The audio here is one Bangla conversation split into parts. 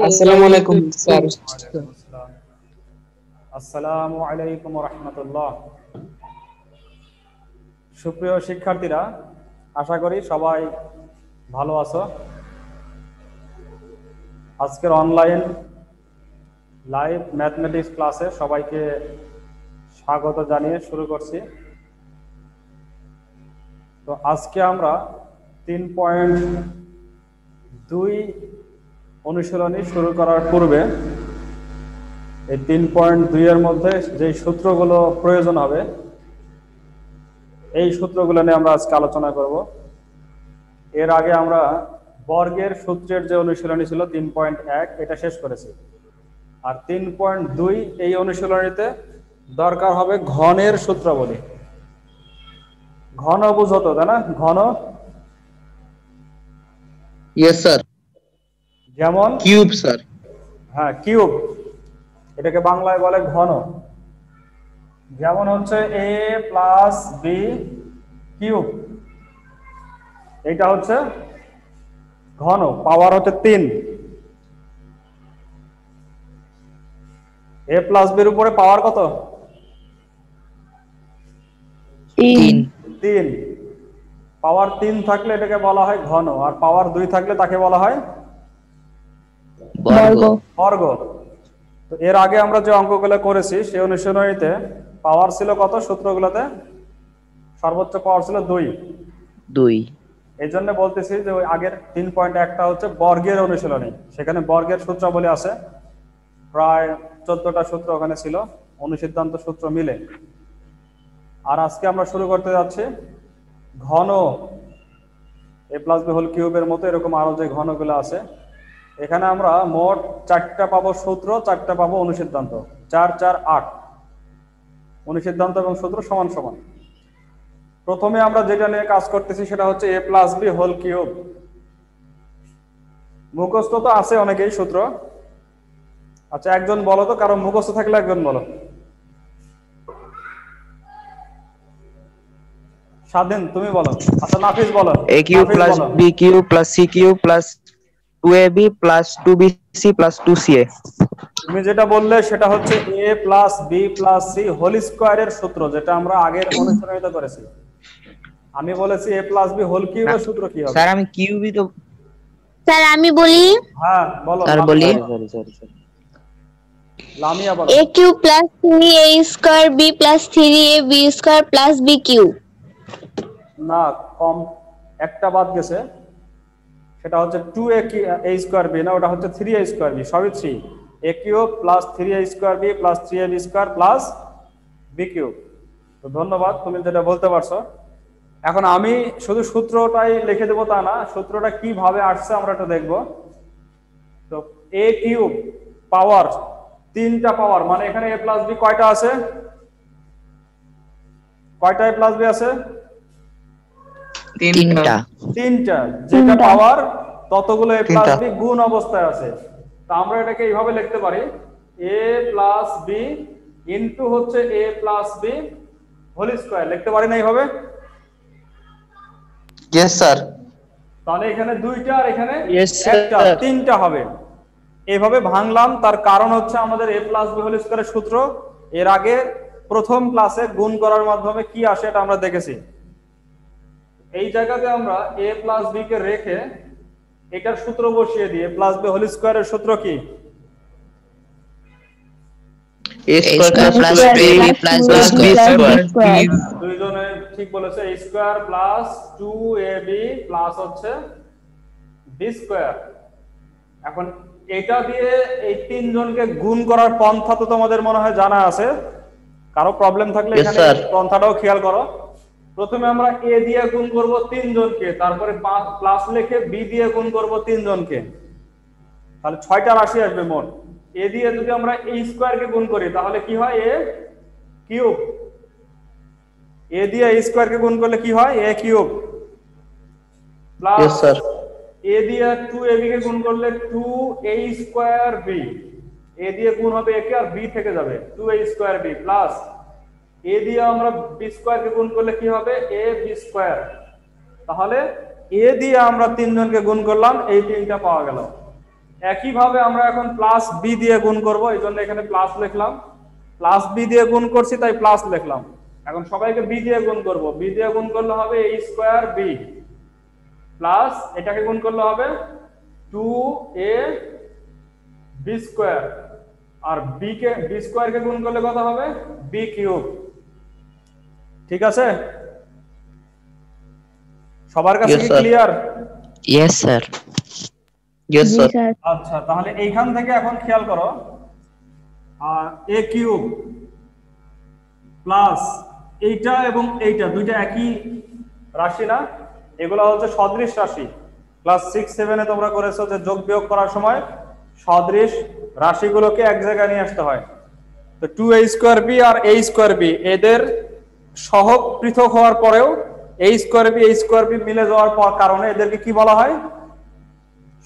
আসসালামু আলাইকুম স্যার। আসসালামু আলাইকুম ওয়া রাহমাতুল্লাহ। সুপ্রিয় শিক্ষার্থীরা, আশা করি সবাই ভালো আছো। আজকের অনলাইন লাইভ ম্যাথমেটিক্স ক্লাসে সবাইকে স্বাগত জানিয়ে শুরু করছি। তো আজকে আমরা 3.2 অনুশীলনী শুরু করার পূর্বে এই 3.2 এর মধ্যে যে সূত্রগুলো প্রয়োজন হবে এই সূত্রগুলো নিয়ে আমরা আজকে আলোচনা করব। এর আগে আমরা বর্গের সূত্রের যে অনুশীলনী ছিল 3.1 এটা শেষ করেছি, আর 3.2 এই অনুশীলনীতে দরকার হবে ঘনের সূত্রাবলী। ঘন বুঝো তো, তাই না? ঘন, ইয়েস স্যার। যেমন কিউব স্যার। হ্যাঁ, কিউব, এটাকে বাংলায় বলে ঘন। যেমন হচ্ছে a প্লাস বি কিউব, এটা হচ্ছে ঘন, পাওয়ার হচ্ছে 3। a প্লাস বির উপরে পাওয়ার কত? 3। পাওয়ার 3 থাকলে এটাকে বলা হয় ঘন, আর পাওয়ার 2 থাকলে তাকে বলা হয় বর্গ। তো এর আগে আমরা যে অঙ্কগুলো করেছি সেই অনুশীলনীতে পাওয়ার ছিল কত? সূত্রগুলোতে সর্বোচ্চ পাওয়ার ছিল 2। এই জন্য বলতেছি যে ওই আগের 3.1টা হচ্ছে বর্গের অনুশীলনী, সেখানে বর্গের সূত্রাবলী আছে, প্রায় 14টা সূত্র ওখানে ছিল, অনুসিদ্ধান্ত সূত্র মিলে। আর আজকে আমরা শুরু করতে যাচ্ছি ঘন, a প্লাস বি হোল কিউবের মতো এরকম আরো যে ঘনগুলো আছে। এখানে আমরা মোট 4টা পাবো সূত্র, 4টা পাবো অনুসিদ্ধান্ত, 4 4 8। অনুসিদ্ধান্ত এবং সূত্র সমান সমান। প্রথমে আমরা যেটা নিয়ে কাজ করতেছি সেটা হচ্ছে a plus B whole cube. মুখস্থ তো আছে অনেকেই সূত্র। আচ্ছা, একজন বলো তো, কারণ মুখস্থ থাকলে একজন বলো। স্বাধীন, তুমি বলো। আচ্ছা, নাফিস বলো। a cube plus b cube plus c cube plus 2ab plus 2bc plus 2ca। তুমি যেটা বললে সেটা হচ্ছে a plus B plus C whole স্কোয়ারের সূত্র, যেটা আমরা আগের অনুশীলনীতে করেছি। আমি বলেছি a প্লাস বি হোল কিউবের সূত্র কি হবে? স্যার আমি কিউবই তো। স্যার আমি বলি। হ্যাঁ বলো। স্যার বলি। লামিয়া বলো। a cube plus 3a square b plus 3ab square plus b cube. না, কম একটা বাদ গেছে, সেটা হচ্ছে 2a স্কয়ার বি, না ওটা হচ্ছে 3a স্কয়ার বি, সবই 3। a cube plus 3a square B plus 3ab square plus b cube. তো ধন্যবাদ, তুমি যেটা বলতে পারছো। এখন আমি শুধু সূত্রটাই লিখে দেবো তা না, সূত্রটা কিভাবে আসছে আমরা এটা দেখব। তো a কিউব পাওয়ার 3টা পাওয়ার, মানে এখানে a প্লাস বি কয়টা আছে? কয়টা a প্লাস বি আছে? 3টা। যেটা পাওয়ার ততগুলো a প্লাস বি গুণ অবস্থায় আছে। তো আমরা এটাকে এইভাবে লিখতে পারি, a প্লাস বি ইনটু হচ্ছে a plus B whole square, লিখতে পারি না এইভাবে? Yes sir. তাহলে এখানে 2টা আর এখানে 1টা, 3টা হবে। এইভাবে ভাঙলাম, তার কারণ হচ্ছে আমাদের a প্লাস বি হোল স্কয়ারের সূত্র এর আগে প্রথম ক্লাসে গুণ করার মাধ্যমে কি আসে এটা আমরা দেখেছি। এই জায়গাতে আমরা a প্লাস বি কে রেখে এটার সূত্র বসিয়ে দিই। a প্লাস বি হোল স্কয়ারের সূত্র কি? a square plus b plus b square. দুইজনে ঠিক বলেছে, a square plus 2ab plus হচ্ছে b স্কয়ার। এখন এটা দিয়ে এই তিনজনকে গুণ করার পন্থা তো তোমাদের মনে হয় জানা আছে। কারো প্রবলেম থাকলে এখানে পন্থাটাও খেয়াল করো। প্রথমে আমরা a দিয়ে গুণ করব 3 জনকে, তারপরে প্লাস লিখে b দিয়ে গুণ করব 3 জনকে, তাহলে 6টা রাশি আসবে মোট। a দিয়ে যদি আমরা a স্কয়ার কে গুণ করি তাহলে কি হয়? a cube. a দিয়ে a স্কয়ার কে গুণ করলে কি হয়? a কিউব প্লাস a দিয়ে 2ab কে গুণ করলে 2a স্কয়ার b। a দিয়ে গুণ হবে a কে, আর b থেকে যাবে 2a স্কয়ার b প্লাস এ দিয়ে আমরা বি স্কয়ার কে গুণ করলে কি হবে এ বি স্কয়ার। তাহলে এ দিয়ে আমরা তিনজনকে গুণ করলাম, এই তিনটা পাওয়া গেল। একইভাবে আমরা এখন প্লাস বি দিয়ে গুণ করব, এই জন্য এখানে প্লাস লিখলাম। প্লাস বি দিয়ে গুণ করছি তাই প্লাস লিখলাম। এখন সবাইকে বি দিয়ে গুণ করব, বি দিয়ে গুণ করলে হবে এ স্কয়ার বি প্লাস এটাকে গুণ করলে হবে 2a বি স্কয়ার, আর বি স্কয়ার কে গুণ করলে কত হবে বি কিউব। ঠিক আছে, সবার কাছে Yes, কি sir. Clear? Yes sir. Yes, জি sir. স্যার। আচ্ছা, তাহলে এইখান থেকে এখন খেয়াল করো, এ কিউব প্লাস এইটা এবং এইটা দুইটা একই রাশি না, এগুলো হচ্ছে সদৃশ রাশি। ক্লাস 6-7 এ তোমরা করেছো যে যোগ বিয়োগ করার সময় সদৃশ রাশিগুলোকে এক জায়গায় নিয়ে আসতে হয়। তো 2a স্কয়ার বি আর a স্কয়ার বি এদের সহগ পৃথক হওয়ার পরেও a স্কয়ার বি মিলে যাওয়ার পর কারণে এদেরকে কি বলা হয়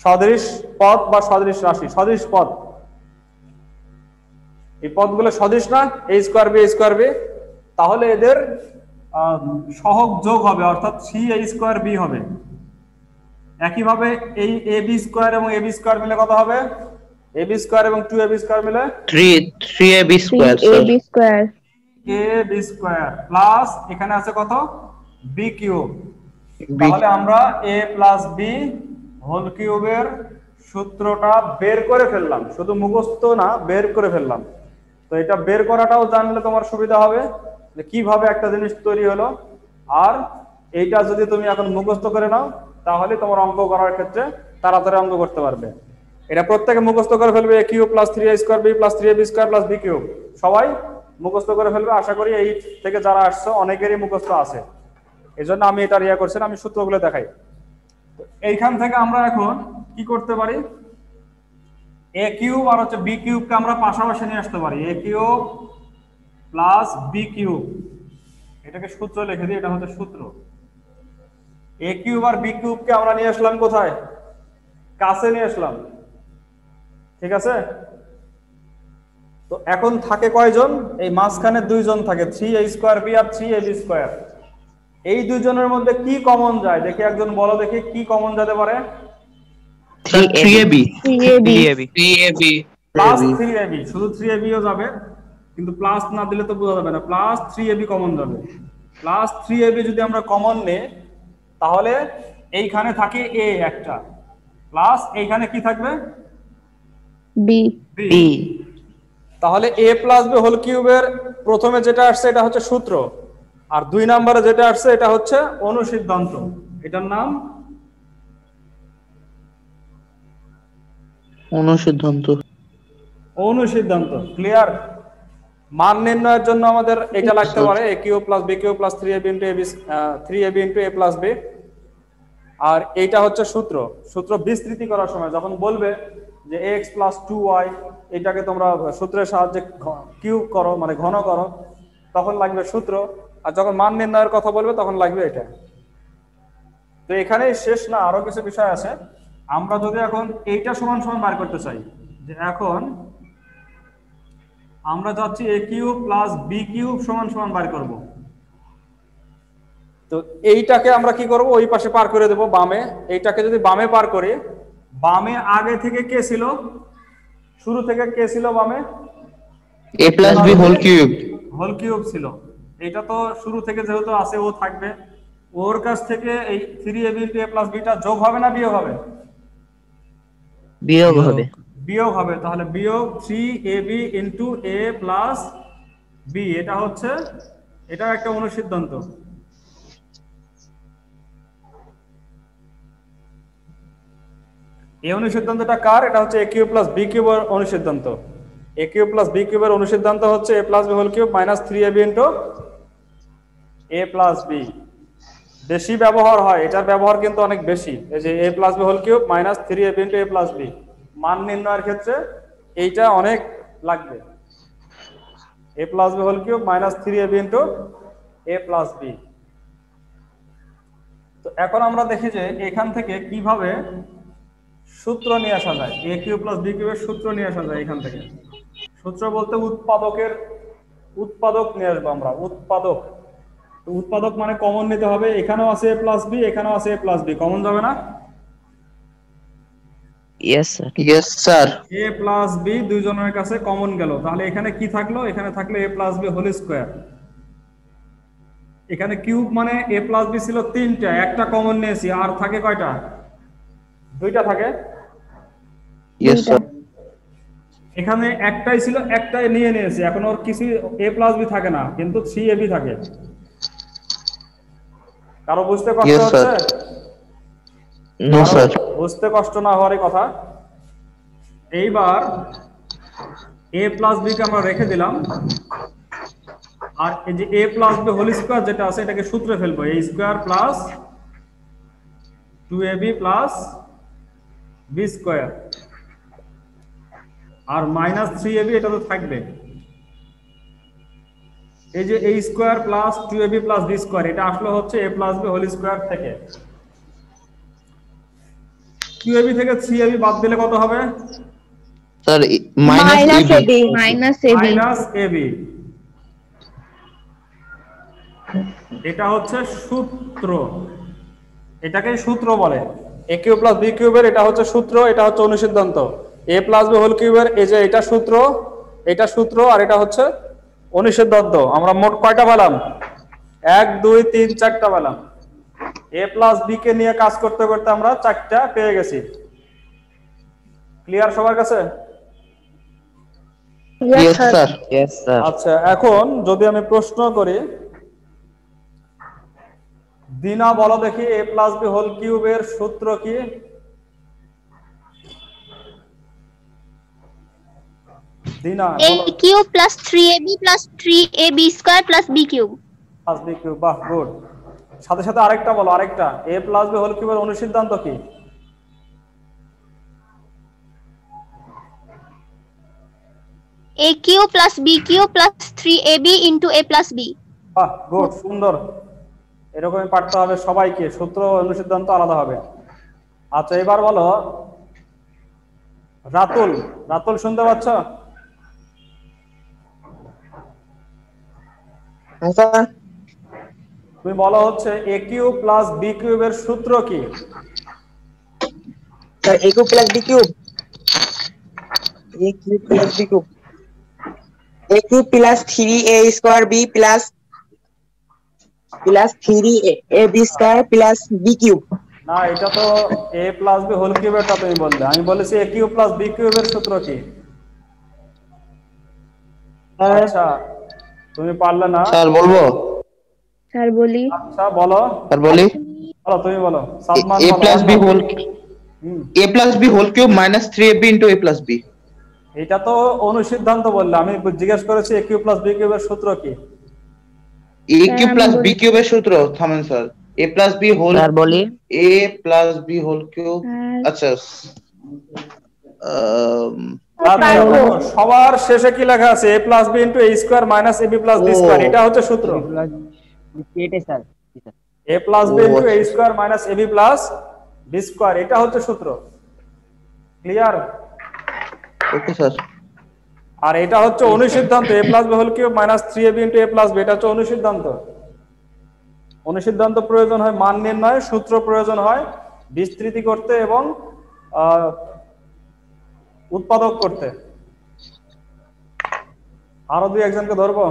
সদৃশ পদ বা সদৃশ রাশি, সদৃশ পদ। এই পদগুলো সদৃশ না a স্কয়ার বি, তাহলে এদের সহগ যোগ হবে অর্থাৎ 3a স্কয়ার বি হবে। একইভাবে এই এ বি স্কয়ার এবং এ বি স্কয়ার মিলে কত হবে এ বি স্কয়ার এবং 2ab স্কয়ার মিলে 3ab square, sir. ab square a b square plus এখানে আছে কত বি কিউব। তাহলে আমরা a প্লাস বি হোল কিউবের সূত্রটা বের করে ফেললাম, শুধু মুখস্থ না বের করে ফেললাম। তো এটা বের করাটাও জানলে তোমার সুবিধা হবে যে কিভাবে একটা জিনিস তৈরি হলো। আর এইটা যদি তুমি এখন মুখস্থ করে নাও তাহলে তোমার অঙ্ক করার ক্ষেত্রে তাড়াতাড়ি অঙ্ক করতে পারবে। এটা প্রত্যেকে মুখস্থ করে ফেলবে, a cube plus 3a square B plus 3ab square plus B cube সবাই মুখস্থ করে ফেলবে। আশা করি এই থেকে যারা আসছো অনেকেরই মুখস্থ আছে, এই জন্য আমি এটা রিয়া করছি, আমি সূত্রগুলো দেখাই। এইখান থেকে আমরা এখন কি করতে পারি, এ কিউব আর হচ্ছে বি কিউবকে আমরা পাশাপাশি নিয়ে আসতে পারি, এ কিউব প্লাস বি কিউব, এটাকে সূত্র লিখে দিই, এটা হচ্ছে সূত্র। এ কিউব আর বি কিউবকে আমরা নিয়ে আসলাম কোথায়, কাছে নিয়ে আসলাম। ঠিক আছে, তো এখন থাকে কয়জন, এই মাঝখানে দুইজন থাকে, 3a স্কয়ার বি আর 3ab স্কয়ার। এই দুইজনের মধ্যে কি কমন যায় দেখি, একজন বলো দেখি কি কমন যেতে পারে। 3ab. 3ab প্লাস 3ab, শুধু 3ab ও যাবে, কিন্তু প্লাস না দিলে তো বোঝা যাবে না, প্লাস 3ab কমন যাবে। প্লাস 3ab যদি আমরা কমন নেই তাহলে এইখানে থাকে a একটা, প্লাস এইখানে কি থাকবে বি b। তাহলে a প্লাস b হোল কিউবের প্রথমে যেটা আসছে এটা হচ্ছে সূত্র, আর 2 নম্বরে যেটা আসছে এটা হচ্ছে অনুসিদ্ধান্ত। এটার নাম অনুসিদ্ধান্ত। ক্লিয়ার? মান নির্ণয়ের জন্য আমাদের এটা লাগতে পারে a cube plus b cube plus 3ab into a plus b। আর এইটা হচ্ছে সূত্র। সূত্র বিস্তৃতি করার সময় যখন বলবে যে x প্লাস 2y এটাকে তোমরা সূত্রের সাহায্যে কিউব করো মানে ঘন করো, তখন লাগবে সূত্র। আর যখন মান নির্ণয়ের কথা বলবে তখন লাগবে এটা। তো এখানেই শেষ না, আরো কিছু বিষয় আছে। আমরা যদি এখন এইটা সমান সমান বার করতে চাই, যে এখন আমরা যাচ্ছি a cube plus b cube সমান সমান বার করব। তো এইটাকে আমরা কি করব, ওই পাশে পার করে দেব বামে। এইটাকে যদি বামে পার করি, বামে আগে থেকে কে ছিল, শুরু থেকে কে ছিল বামে, a plus b whole cube. Whole cube ছিল। এটা তো শুরু থেকে যেহেতু আছে ও থাকবে, ওর কাছ থেকে এই 3ab into a plus b টা যোগ হবে না বিয়োগ হবে? বিয়োগ হবে। বিয়োগ হবে। তাহলে বিয়োগ 3ab into a plus b, এটা হচ্ছে এটা একটা অনুসিদ্ধান্ত। এই অনুসিদ্ধান্তটা কার, এটা হচ্ছে a কিউব প্লাস b কিউবের অনুসিদ্ধান্ত। a কিউব প্লাস b কিউবের অনুসিদ্ধান্ত হচ্ছে a plus b whole cube minus 3ab into a plus b। বেশি ব্যবহার হয়, এটার ব্যবহার কিন্তু অনেক বেশি। এই যে a plus b whole cube minus 3ab into a plus b, মান নির্ণয়ের ক্ষেত্রে এইটা অনেক লাগবে। a plus b whole cube minus 3ab into a plus b। তো এখন আমরা দেখি যে এখান থেকে কিভাবে সূত্র নিয়ে আসা যায়, a কিউব প্লাস b কিউবের সূত্র নিয়ে আসা যায় এখান থেকে। সূত্র বলতে উৎপাদকের উৎপাদক নিয়ে আসবো আমরা, উৎপাদক। তো উৎপাদক মানে কমন নিতে হবে, এখানেও আছে a প্লাস বি, এখানেও আছে a প্লাস বি, কমন যাবে না? Yes, sir. Yes, sir. a plus B দুইজনের কাছে কমন গেল, তাহলে এখানে কি থাকলো? এখানে থাকলো a plus B whole square. এখানে কিউব মানে a প্লাস বি ছিল 3টা, একটা কমন নিয়েছি, আর থাকে কয়টা? 2টা থাকে। Yes, sir. এখানে একটাই ছিল, একটাই নিয়েছি, এখন ওর কিছু a প্লাস বি থাকে না, কিন্তু 3ab থাকে। কারো বুঝতে কষ্ট Yes, হচ্ছে? sir. No, sir. বুঝতে কষ্ট না হওয়ারই কথা। এইবার a প্লাস বি কে আমরা রেখে দিলাম, আর এই যে a plus B whole square যেটা আছে এটাকে সূত্রে ফেলবো, a square plus 2ab plus B square, আর মাইনাস 3ab এটা তো থাকবে। এই যে a square plus 2ab plus B square, এটা আসলে হচ্ছে a plus B whole square থেকে। 2ab থেকে 3ab বাদ দিলে কত হবে? Sir, minus minus ab, AB. minus ab, minus ab। এটা হচ্ছে সূত্র, এটাকে সূত্র বলে। a কিউব প্লাস বি কিউবের এটা হচ্ছে সূত্র, এটা হচ্ছে অনুসিদ্ধান্ত। a প্লাস বি হোল কিউবের এই যে এটা সূত্র, এটা সূত্র, আর এটা হচ্ছে অনুসিদ্ধান্ত। আমরা মোট কয়টা পেলাম? 1 2 3 4টা পেলাম। a প্লাস বি কে নিয়ে কাজ করতে করতে আমরা 4টা পেয়ে গেছি। ক্লিয়ার সবার কাছে? Yes, sir. Yes, sir. আচ্ছা, এখন যদি আমি প্রশ্ন করি, দিনা বলো দেখি a প্লাস বি হোল কিউবের সূত্র কি? দিনা a cube plus 3ab plus 3ab square plus b cube. Plus B cube, বাহ, গুড। সাথে সাথে আরেকটা বলো, আরেকটা, a প্লাস বি হোল কিউবের অনুসিদ্ধান্ত কি? a cube plus b cube plus 3ab into a plus b. বাহ, গুড, সুন্দর। এরকমই পারতে হবে সবাইকে, সূত্র অনুসিদ্ধান্ত আলাদা হবে। আচ্ছা, এবার বলো রাতুল, রাতুল শুনতে পাচ্ছ? Sir. তুমি বলো হচ্ছে a কিউব প্লাস বি কিউবের সূত্র কি? Sir, a cube plus b cube. A cube plus b cube. A cube plus 3a square b plus 3ab square plus b cube. না, এটা তো a প্লাস বি হোল কিউবেরটা তুমি বললে, আমি বলেছি a কিউব প্লাস বি কিউবের সূত্র কি? আচ্ছা, তুমি পারলে না। Sir, বলবো? স্যার বলি, আচ্ছা বলো, Sir, বলি? বলো, তুমি বলো। সালমান A বলো। plus B whole hmm, A plus B whole cube minus 3AB into A plus B. এটা তো অনুসিদ্ধান্ত বললে, আমি জিজ্ঞেস করেছি a কিউব প্লাস বি কিউবের সূত্র কি? A cube plus B cube এর সূত্র থামেন sir. A plus B whole Sir, বলি? A plus B whole cube। আচ্ছা, সবার শেষে কি লেখা আছে? a plus B into a square minus ab plus B square, এটা হচ্ছে সূত্র। Sir. a plus B into a square minus ab plus B square, এটা হচ্ছে সূত্র। ক্লিয়ার? Okay sir. আর এটা হচ্ছে অনুসিদ্ধান্ত, a plus B whole cube minus 3ab into a plus B, এটা হচ্ছে অনুসিদ্ধান্ত। অনুসিদ্ধান্ত প্রয়োজন হয় মান নির্ণয়, সূত্র প্রয়োজন হয় বিস্তৃতি করতে এবং উৎপাদক করতে। আরো দুই একজনকে ধরবো।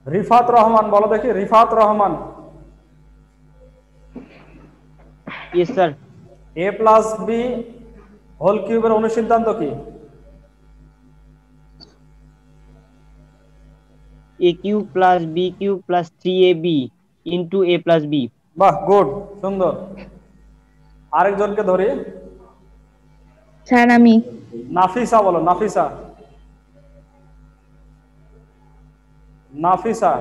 রিফাত রহমান, বলো দেখি, Rifat Rahman. Yes, sir. a plus B whole কিউবের অনুসিদ্ধান্ত কি? A cube plus b cube plus 3ab into a plus b. বাহ, গুড, সুন্দর। আরেকজনকে ধরি। স্যার আমি। নাফিসা, বলো, নাফিসা। নাফিসা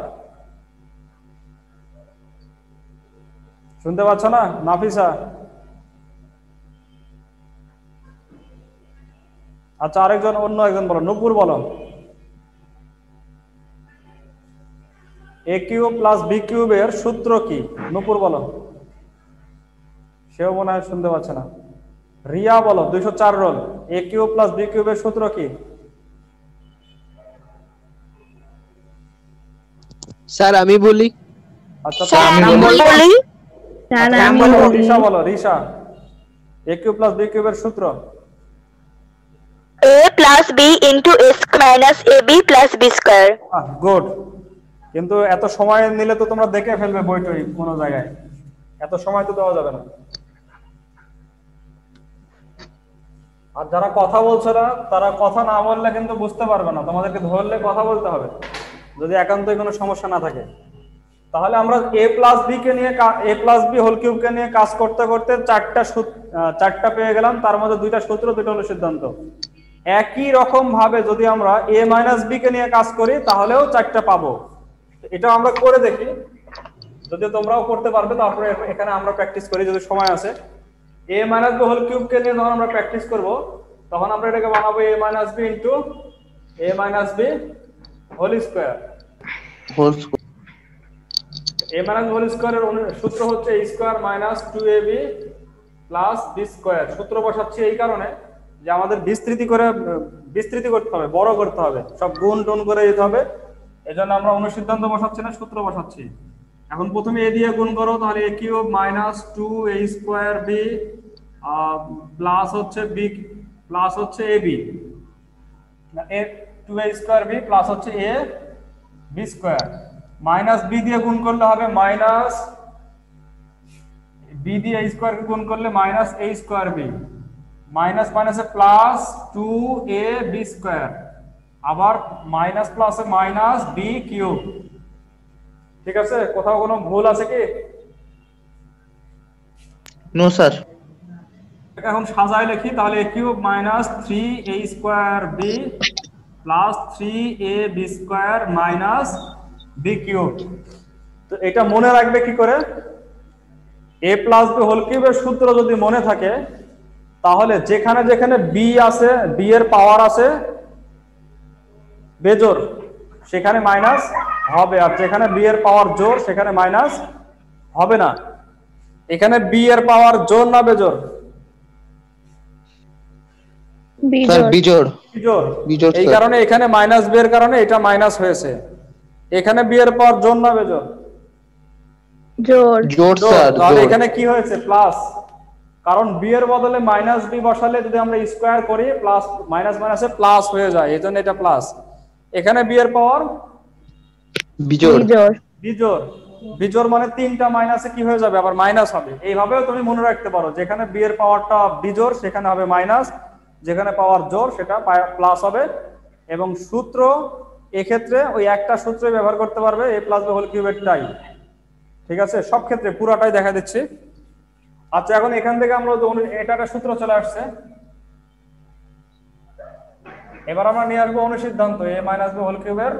শুনতে পাচ্ছ না? নাফিসা। আচ্ছা, আরেকজন, অন্য একজন বলো, নূপুর বলো। a কিউব প্লাস বি কিউবের সূত্র কি? নূপুর বলো। সেও মনে হয় শুনতে পাচ্ছে না। রিয়া বলো 204 রোল এ কিউব প্লাস বি কিউবের সূত্র কি? স্যার আমি বলি। আচ্ছা স্যার আমি আমি বলি। বলি আচ্ছা, আমি বলো, বলি। রিসা বলো, রিসা এ কিউব প্লাস বি কিউবের সূত্র। a plus b into a minus ab plus b square. Good. কিন্তু এত সময় নিলে তো তোমরা দেখে ফেলবে বইটই কোনো জায়গায়, এত সময় তো দেওয়া যাবে না। আর যারা কথা বলছো না তারা কথা না বললে কিন্তু বুঝতে পারবে না, তোমাদেরকে ধরলে কথা বলতে হবে যদি একান্তই কোনো সমস্যা না থাকে। তাহলে আমরা এ প্লাস বি কে নিয়ে এ প্লাস বি হোল কিউবকে নিয়ে কাজ করতে করতে চারটা পেয়ে গেলাম, তার মধ্যে দুইটা সূত্র, দুইটা হলো সিদ্ধান্ত। একই রকম ভাবে যদি আমরা এ মাইনাস বি কে নিয়ে কাজ করি তাহলেও চারটা পাবো। এটা আমরা করে দেখি, যদি তোমরাও করতে পারবে তারপরে এখানে আমরা প্র্যাকটিস করি যদি সময় আছে। এ মাইনাস বি হোল কিউবকে নিয়ে যখন আমরা প্র্যাকটিস করব তখন আমরা এটাকে বানাবো A minus B into A minus B whole square. A minus whole স্কোয়ারের সূত্র হচ্ছে a square minus 2ab plus B square. সূত্র বসাচ্ছি এই কারণে যে আমাদের বিস্তৃতি করতে হবে, বড় করতে হবে, সব গুণ টুন করে দিতে হবে। এই জন্য আমরা অনুসিদ্ধান্ত বসাচ্ছি না, সূত্র বসাচ্ছি। এখন প্রথমে এ দিয়ে গুণ করো, তাহলে a cube minus 2a square B plus হচ্ছে বি প্লাস হচ্ছে a b, a 2a square B plus হচ্ছে a b square, minus b দিয়ে গুণ করলে হবে মাইনাস বি দিয়ে স্কোয়ার কে গুণ করলে minus a square b, minus মাইনাসে প্লাস 2a বি স্কোয়ার, আবার মাইনাস প্লাসে মাইনাস বি কিউব। ঠিক আছে, কোথাও কোনো ভুল আছে কি? No sir. এখন সাজায় লিখি, তাহলে a cube minus 3a square B plus 3a B square minus B cube. তো এটা মনে রাখবে কি করে? এ প্লাস বি হোল কিউবের সূত্র যদি মনে থাকে তাহলে যেখানে যেখানে বি আছে, বি এর পাওয়ার আছে বেজোড়, সেখানে মাইনাস হবে, আর যেখানে বি এর পাওয়ার জোড় সেখানে মাইনাস হবে না। এখানে বি এর পাওয়ার জোড় না বেজোড়? স্যার বিজোড়। বিজোড়। এই কারণে এখানে মাইনাস বি এর কারণে এটা মাইনাস হয়েছে। এখানে বি এর পাওয়ার জোড় না বেজোড়? জোড় স্যার। তাহলে এখানে কি হয়েছে? প্লাস, কারণ বি এর বদলে মাইনাস বি বসালে যদি আমরা স্কোয়ার করি প্লাস মাইনাস মাইনাসে প্লাস হয়ে যায়, এই জন্য এটা প্লাস। এখানে বি এর পাওয়ার বিজোড়। বিজোড়, বিজোড় মানে তিনটা মাইনাসে কি হয়ে যাবে? আবার মাইনাস হবে। এইভাবেও তুমি মনে রাখতে পারো, যেখানে বি এর পাওয়ারটা বিজোড় সেখানে হবে মাইনাস, যেখানে পাওয়ার জোড় সেটা প্লাস হবে। এবং সূত্র এক্ষেত্রে ওই একটা সূত্রই ব্যবহার করতে পারবে, এ প্লাস বি হোল কিউবেরটাই। ঠিক আছে, সব ক্ষেত্রে পুরাটাই দেখা দিচ্ছি। আচ্ছা, এখন এখান থেকে আমরা এটা একটা সূত্র চলে আসছে, এবার আমরা নিয়ে আসবো অনুসিদ্ধান্ত, এ মাইনাস বি হোল কিউবের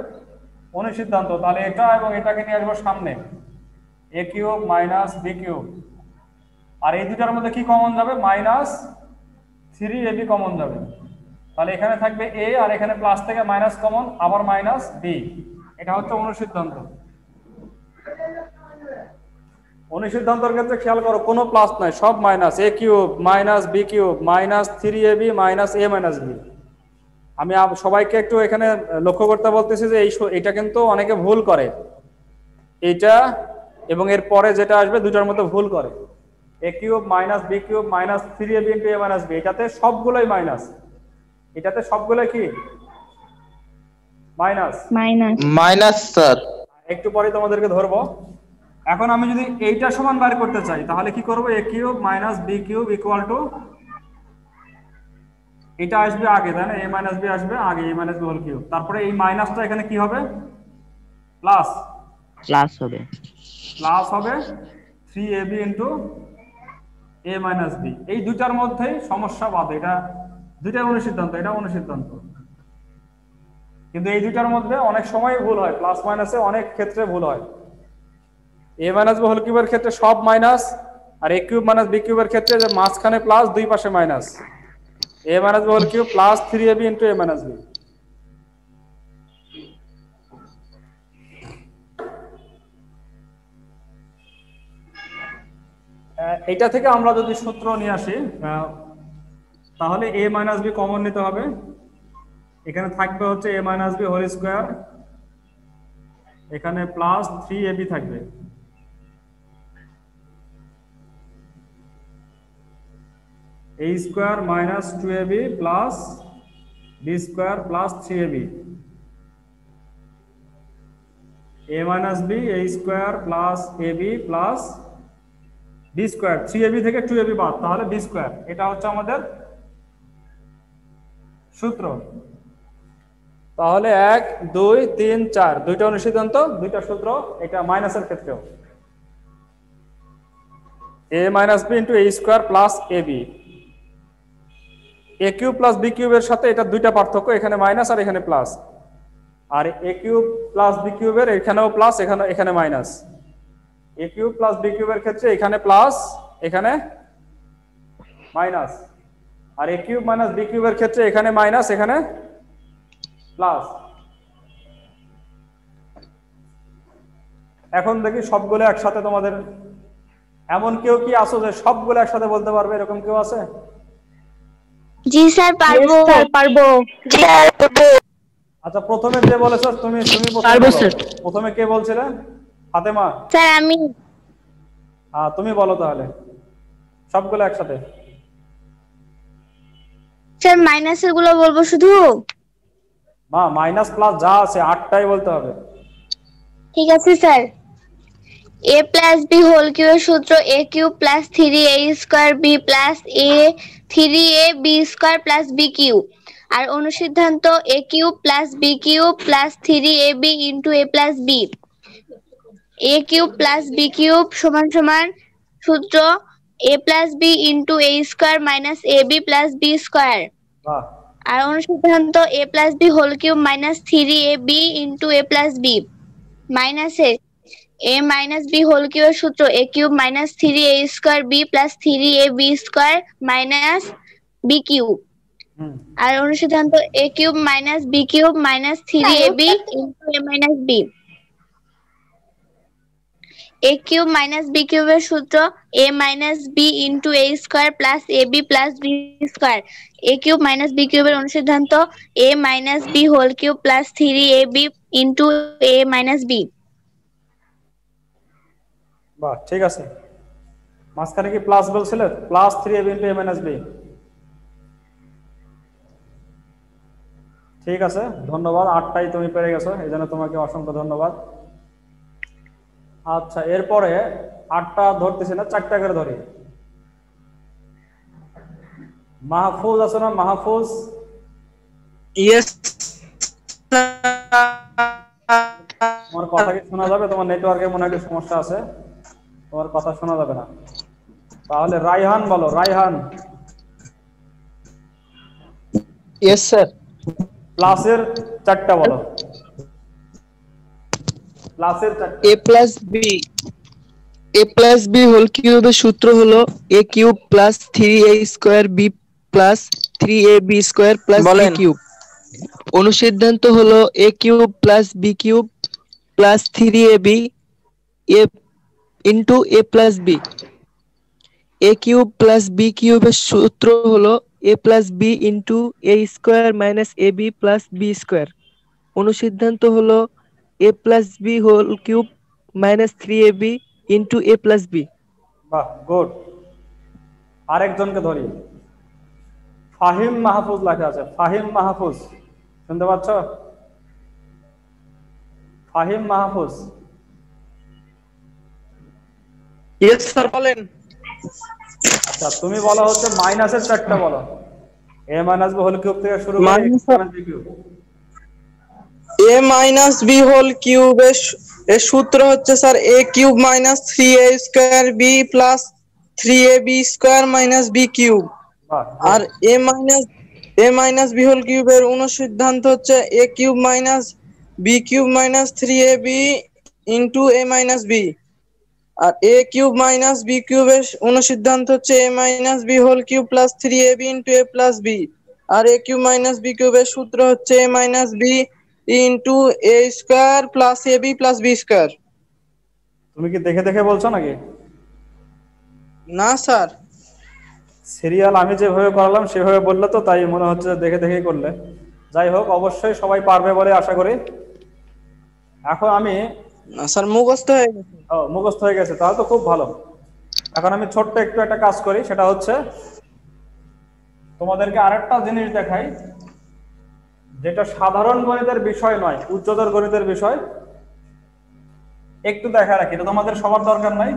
অনুসিদ্ধান্ত। তাহলে এটা এবং এটাকে নিয়ে আসবো সামনে, এ কিউব মাইনাস বি কিউব, আর এই দুটার মধ্যে কি কমন যাবে? মাইনাস 3ab কমন যাবে। তাহলে এখানে থাকবে এ, আর এখানে প্লাস থেকে মাইনাস কমন, আবার মাইনাস বি। এটা হচ্ছে অনুসিদ্ধান্ত। অনুসিদ্ধান্তের ক্ষেত্রে খেয়াল করো, কোনো প্লাস নাই, সব minus. A cube minus B cube minus 3ab minus a minus b. আমি সবাইকে একটু এখানে লক্ষ্য করতে বলতেছি যে এটা কিন্তু অনেকে ভুল করে, এইটা এবং এর পরে যেটা আসবে দুটার মধ্যে ভুল করে। A cube minus B cube minus 3ab into A minus b, এটাতে সবগুলোই মাইনাস, এটাতে সবগুলো কি মাইনাস? Minus sir. একটু পরে তোমাদেরকে ধরবো। এখন আমি যদি এইটা সমান বের করতে চাই তাহলে কি করব? A cube minus B cube equal to, এটা আসবে আগে, তাই না? এ মাইনাস বি আসবে আগে, এ মাইনাস বি হোল কিউব, তারপরে এই মাইনাসটা এখানে কি হবে? প্লাস হবে 3ab ইন্টু এ মাইনাস বি। এই দুটার মধ্যেই সমস্যা বাদ, এটা দুইটা অনুসিদ্ধান্ত, এটা অনুসিদ্ধান্ত। কিন্তু এই দুটার মধ্যে অনেক সময় ভুল হয়, প্লাস মাইনাসে অনেক ক্ষেত্রে ভুল হয়। এ মাইনাস বি হোল কিউবের ক্ষেত্রে সব মাইনাস, আর এ কিউব মাইনাস বি কিউবের ক্ষেত্রে যে মাঝখানে প্লাস, দুই পাশে minus. A minus B whole cube plus 3ab into A minus b. এইটা থেকে আমরা যদি সূত্র নিয়ে আসি তাহলে a মাইনাস বি কমন নিতে হবে। এখানে থাকবে হচ্ছে a minus B whole square, এখানে প্লাস 3ab থাকবে। a square minus 2ab plus b square plus 3ab, a minus b a square plus ab plus b square, 3ab থেকে 2ab বাদ, তাহলে b স্কোয়ার। এটা হচ্ছে আমাদের সূত্র। তাহলে 1 2 3 4 দুইটা অনুসিদ্ধান্ত, দুইটা সূত্র। এটা মাইনাসের ক্ষেত্রেও a minus b into a square plus ab, a cube plus b কিউবের সাথে এটা দুইটা পার্থক্য, এখানে মাইনাস আর এখানে প্লাস। আর a কিউব প্লাস b কিউবের এখানেও প্লাস, এখানে minus. a cube plus b কিউবের ক্ষেত্রে এখানে প্লাস এখানে মাইনাস, আর a কিউব মাইনাস b কিউবের ক্ষেত্রে এখানে মাইনাস এখানে প্লাস। এখন দেখি সবগুলো একসাথে তোমাদের, এমন কেউ কি আছো যে সবগুলো একসাথে বলতে পারবে, এরকম কেউ আছে? জি স্যার পারবো। পারবো। আচ্ছা, প্রথমে যে বলেছো তুমি প্রথমে কে বলছিলে? ফাতেমা স্যার আমি। তুমি বলো তাহলে সবগুলো একসাথে। স্যার মাইনাসের গুলো বলবো শুধু? মাইনাস প্লাস যা আছে 8টাই বলতে হবে। ঠিক আছে sir. a plus B whole কিউবের সূত্র a cube plus 3a square b plus a 3ab square plus b cube. আর অনুসিদ্ধান্ত a cube plus b cube plus 3ab into a plus b, a cube plus b cube সমান সমান সূত্র a plus b into a square minus ab plus b square. আর অনুসিদ্ধান্ত a plus b whole cube minus 3ab into a plus b মাইনাসে a মাইনাস b হোল কিউবের সূত্র a cube minus 3a square b plus 3ab square minus b cube. আর অনুসিদ্ধান্ত a cube minus b cube minus 3ab into a minus b, a cube minus b কিউবের সূত্র a minus b into a square plus ab plus b square. a cube minus b কিউবের অনুসিদ্ধান্ত a minus b whole cube plus 3ab into a minus b। বাহ, ঠিক আছে। মাঝখানে কি প্লাস বলছিলে? Plus 3ab into a minus b। ঠিক আছে, ধন্যবাদ। 8টাই তুমি পেরে গেছো, এই জন্য তোমাকে অসংখ্য ধন্যবাদ। আচ্ছা, এরপরে 8টা ধরতেছি না, 4টা করে ধরি। মাহফুজ আছে না? মাহফুজ? ইয়েস। তোমার কথা কি শোনা যাবে? তোমার নেটওয়ার্কে মনে হয় সমস্যা আছে, তোমার কথা শোনা যাবে না। তাহলে রাইহান বলো। রাইহান। Yes sir. প্লাসের 4টা বলো। প্লাসের 4টা। a প্লাস b হোল কিউবের সূত্র হলো a cube plus 3a square b plus 3ab square plus b cube. অনুসিদ্ধান্ত হলো a cube plus b cube plus 3ab into a plus b। a cube plus b কিউবের সূত্র হলো a plus b into a square minus ab plus b square. অনুসিদ্ধান্ত হলো a plus b whole cube minus 3ab into a plus b। বাহ, গুড। আরেকজনকে ধরি। ফাহিম মাহফুজ লেখা আছে। ফাহিম মাহফুজ, শুনতে পাচ্ছ? ফাহিম মাহফুজ। ইয়েস স্যার, বলেন। আচ্ছা, তুমি বলো হচ্ছে মাইনাসের 4টা বলো। a minus b whole cube থেকে শুরু করে b cube. a minus b whole কিউবের এর সূত্র হচ্ছে sir a cube minus 3a square b plus 3ab square minus b cube. আর a মাইনাস b হোল কিউবের অনুসিদ্ধান্ত হচ্ছে a cube minus b cube minus 3ab into a minus b। আর a কিউব মাইনাস b কিউবের অনুসিদ্ধান্ত হচ্ছে a minus b whole cube plus 3ab into a plus b। আর a কিউব মাইনাস b কিউবের সূত্র হচ্ছে a minus b into a square plus ab plus b square. তুমি কি দেখে দেখে বলছো নাকি? না স্যার। সিরিয়াল আমি যেভাবে করালাম সেভাবে বললে তো, তাই মনে হচ্ছে যে দেখে দেখেই করলে। যাই হোক, অবশ্যই সবাই পারবে বলে আশা করি। এখন আমি না স্যার, মুখস্থ হয়ে গেছে। মুখস্থ হয়ে গেছে, তাহলে তো খুব ভালো। এখন আমি ছোট্ট একটু একটা কাজ করি, সেটা হচ্ছে তোমাদেরকে আরেকটা জিনিস দেখাই, যেটা সাধারণ গণিতের বিষয় নয়, উচ্চতর গণিতের বিষয়। একটু দেখা রাখি, এটা তোমাদের সবার দরকার নাই।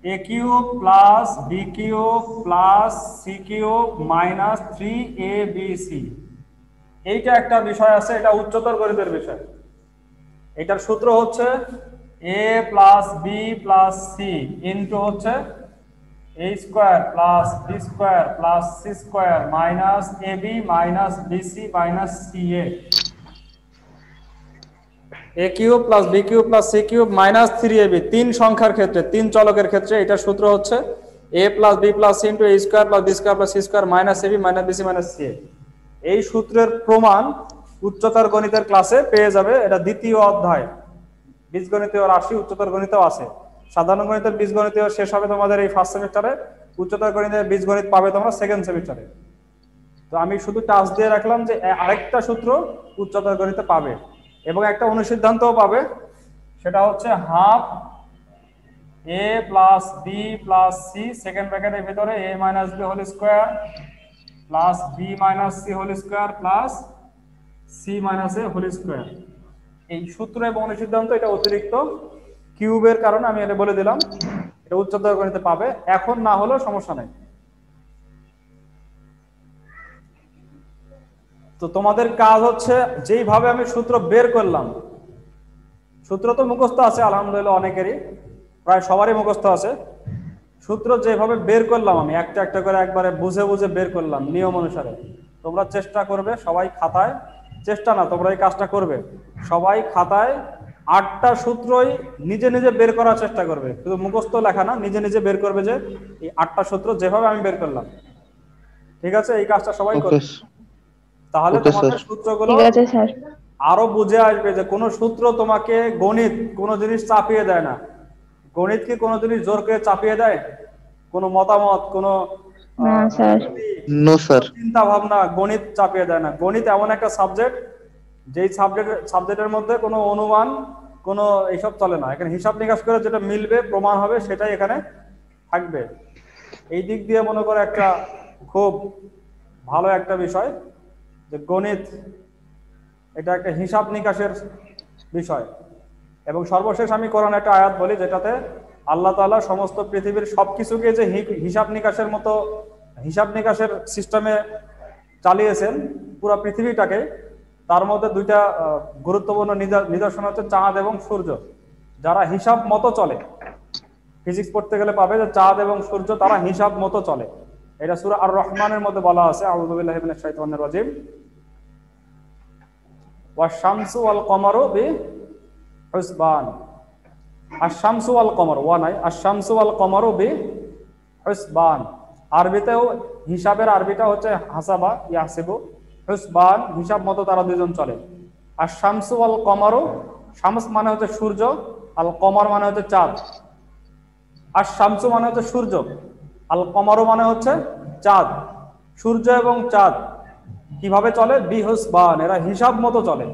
a cube plus B cube plus C cube minus 3abc, এইটা একটা বিষয় আছে, এটা উচ্চতর গণিতের বিষয়। এটার সূত্র হচ্ছে a plus B plus C into হচ্ছে a square plus B square plus C square minus ab minus bc minus ca। a cube plus B cube plus C cube minus 3ab, তিন সংখ্যার ক্ষেত্রে, তিন চলকের ক্ষেত্রে এটার সূত্র হচ্ছে a plus B plus C into a square plus B square plus C square minus ab minus bc minus ca। এই সূত্রের প্রমাণ উচ্চতর গণিতের ক্লাসে পেয়ে যাবে। এটা দ্বিতীয় অধ্যায়, বীজগণিতীয় রাশি উচ্চতর গণিতেও আছে। সাধারণ গণিতের বীজগণিতীয় শেষ হবে তোমাদের এই ফার্স্ট সেমিস্টারে, উচ্চতর গণিতের বীজগণিত পাবে তোমরা সেকেন্ড সেমিস্টারে। তো আমি শুধু টাচ দিয়ে রাখলাম যে আরেকটা সূত্র উচ্চতর গণিতে পাবে, এবং একটা অনুসিদ্ধান্তও পাবে, সেটা হচ্ছে half a plus B plus C second ব্র্যাকেটের ভিতরে a minus B whole square plus B minus C whole square plus C minus A whole square. এই সূত্র এবং অনুসিদ্ধান্ত এটা অতিরিক্ত কিউবের কারণে আমি এটা বলে দিলাম, এটা উচ্চতর গণিতে পাবে, এখন না হলেও সমস্যা নেই। তো তোমাদের কাজ হচ্ছে, যেইভাবে আমি সূত্র বের করলাম, সূত্র তো মুখস্থ আছে আলহামদুলিল্লাহ অনেকেরই, প্রায় সবারই মুখস্থ আছে। সূত্র যেভাবে বের করলাম আমি একটা একটা করে একবারে বুঝে বুঝে বের করলাম নিয়ম অনুসারে। তোমরা চেষ্টা করবে সবাই খাতায়, চেষ্টা না, তোমরা এই কাজটা করবে, সবাই খাতায় 8টা সূত্রই নিজে নিজে বের করার চেষ্টা করবে, শুধু মুখস্থ লেখা না, নিজে নিজে বের করবে যে এই 8টা সূত্র যেভাবে আমি বের করলাম। ঠিক আছে, এই কাজটা সবাই করবে, তাহলে তোমাদের সূত্রগুলো আরো বুঝে আসবে। যে কোনো সূত্র তোমাকে গণিত কোনো জিনিস চাপিয়ে দেয় না। গণিত কি কোনো জিনিস জোর করে চাপিয়ে দেয়? কোনো মতামত, কোনো চিন্তা ভাবনা গণিত চাপিয়ে দেয় না। গণিত এমন একটা সাবজেক্ট, যেই সাবজেক্টের মধ্যে কোনো অনুমান, কোনো এইসব চলে না। এখানে হিসাব নিকাশ করে যেটা মিলবে, প্রমাণ হবে, সেটাই এখানে থাকবে। এই দিক দিয়ে মনে করো একটা খুব ভালো একটা বিষয় যে গণিত, এটা একটা হিসাব নিকাশের বিষয়। এবং সর্বশেষ আমি কোরআনে একটা আয়াত বলি, যেটাতে আল্লাহ তাআলা সমস্ত পৃথিবীর সবকিছুকে যে হিসাব নিকাশের মতো, হিসাব নিকাশের সিস্টেমে চালিয়েছেন পুরো পৃথিবীটাকে, তার মধ্যে দুইটা গুরুত্বপূর্ণ নিদর্শন হচ্ছে চাঁদ এবং সূর্য। যারা হিসাব মতো চলে, ফিজিক্স পড়তে গেলে পাবে যে চাঁদ এবং সূর্য তারা হিসাব মতো চলে। এটা সূরা আর রহমানের মধ্যে বলা আছে, আউযু বিল্লাহি মিনাশ শাইতানির রাজিম, ওয়াশ-শামসু ওয়াল কমারু বিহুসবান। আশ-শামসু ওয়াল কমার, ওয়া নাই, আশ-শামসু ওয়াল কমারু বিহুসবান। আরবিতেও হিসাবের আরবিটা হচ্ছে হাসাবা, ইয়াহসিবু, হুসবান হিসাব মতো তারা দুজন চলে। আশ-শামসু ওয়াল কমারু, শামস মানে হচ্ছে সূর্য, আল কমার মানে হচ্ছে চাঁদ। আশ-শামসু মানে হচ্ছে সূর্য, আল কমারু মানে হচ্ছে চাঁদ। সূর্য এবং চাঁদ কিভাবে চলে? বিহুসবান, এরা হিসাব মতো চলে,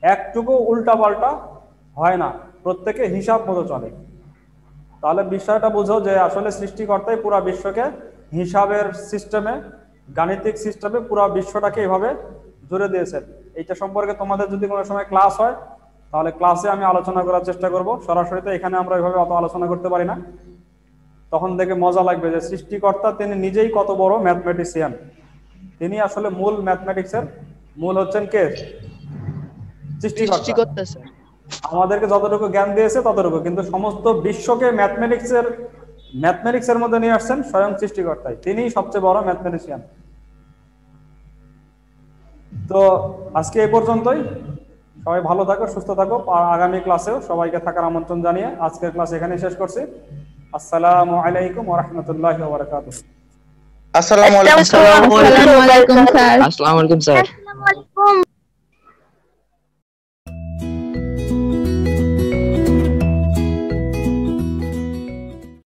একটুকু উল্টা পাল্টা হয় না, প্রত্যেকে হিসাব মতো চলে। তাহলে বিষয়টা বুঝো যে আসলে সৃষ্টিকর্তাই পুরো বিশ্বকে হিসাবের সিস্টেমে, গাণিতিক সিস্টেমে পুরো বিশ্বটাকে এভাবে জুড়ে দিয়েছেন। এইটা সম্পর্কে তোমাদের যদি কোনো সময় ক্লাস হয়, তাহলে ক্লাসে আমি আলোচনা করার চেষ্টা করব। সরাসরি তো এখানে আমরা এভাবে অত আলোচনা করতে পারি না, তখন দেখে মজা লাগবে যে সৃষ্টিকর্তা তিনি নিজেই কত বড় ম্যাথমেটিশিয়ান। তিনি আসলে মূল ম্যাথমেটিক্সের মূল হচ্ছেন কে? সৃষ্টিকর্তা। আমাদেরকে যতটুকু জ্ঞান দিয়েছে ততটুকু, কিন্তু সমস্ত বিশ্বকে ম্যাথমেটিক্সের মধ্যে নিয়ে আসছেন স্বয়ং সৃষ্টিকর্তাই, তিনিই সবচেয়ে বড় ম্যাথমেটিশিয়ান। তো আজকে এই পর্যন্তই, সবাই ভালো থাকো, সুস্থ থাকো। আগামী ক্লাসেও সবাইকে থাকার আমন্ত্রণ জানিয়ে আজকের ক্লাস এখানেই শেষ করছি। আসসালামু আলাইকুম ওয়া রাহমাতুল্লাহি ওয়া বারাকাতুহু। আসসালামু আলাইকুম আসসালামু আলাইকুম স্যার। আসসালামু আলাইকুম স্যার।